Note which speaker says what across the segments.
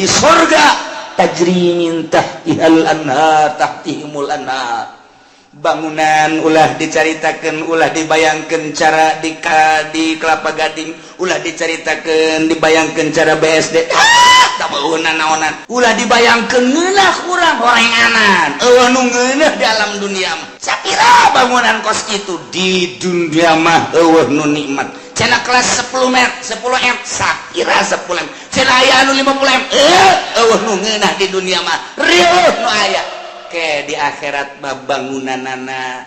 Speaker 1: di surga tajri min tahtihal anhar tahtihimul anhar. Bangunan ulah diceritakan, ulah dibayangkan cara di Kelapa Gading, ulah diceritakan, dibayangkan cara BSD. Tak bangunan naonan. Ulah dibayangkan ngeunah kurang horenganan. Nu ngeunah dalam dunia mah. Sapira bangunan kos itu di dunia mah nu nikmat. Cenah kelas 10 M, sapira 10 M. Cenah aya anu 50 M. Nu ngeunah di dunia mah. Rieuh nu aya. Di akhirat bangunanana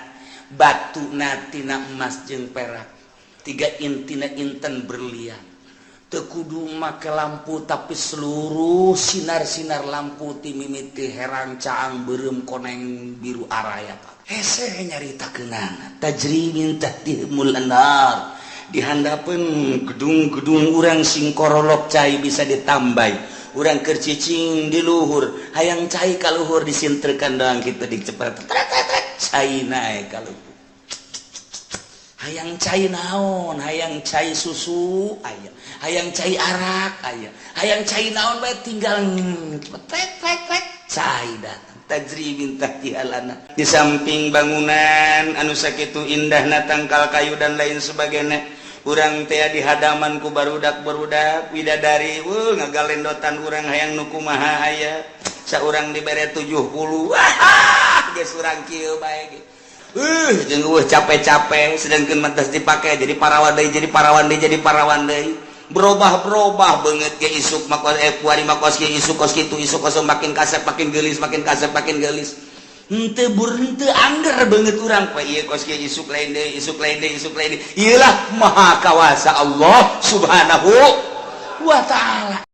Speaker 1: batu natina emas jeung perak 3 intina inten berlian teu kudu make lampu tapi seluruh sinar-sinar lampu ti mimiti herang caang beureum koneng biru araya hese nyaritakeunana tajri min tahtihimul anhar di handapeun gedung-gedung urang sing korolok cai bisa ditambai. Urang keur cicing di luhur hayang cai ka luhur disinterkan doang kitu dicepet cai nae ka luhur hayang cai naon hayang cai susu aya hayang cai arak aya hayang cai naon bae tinggal cai datang tajri min tahtihal anhar di samping bangunan anu sakitu indahna tangkal kayu dan lain sebagainya. Urang teh di hadaman ku barudak-barudak widadari ngagalendotan urang hayang nu kumaha aya saurang dibere 70 geus urang kieu bae ge jeung capek-capek sedangkeun mantas dipake jadi parawan deui berubah beungeut ge isuk makos kuari makos ge isuk kos kitu isuk kos makin kasep makin geulis henteu angger beungeut urang pa ieu kos kieu isuk lain deui ieu lah maha kawasa Allah subhanahu wa ta'ala.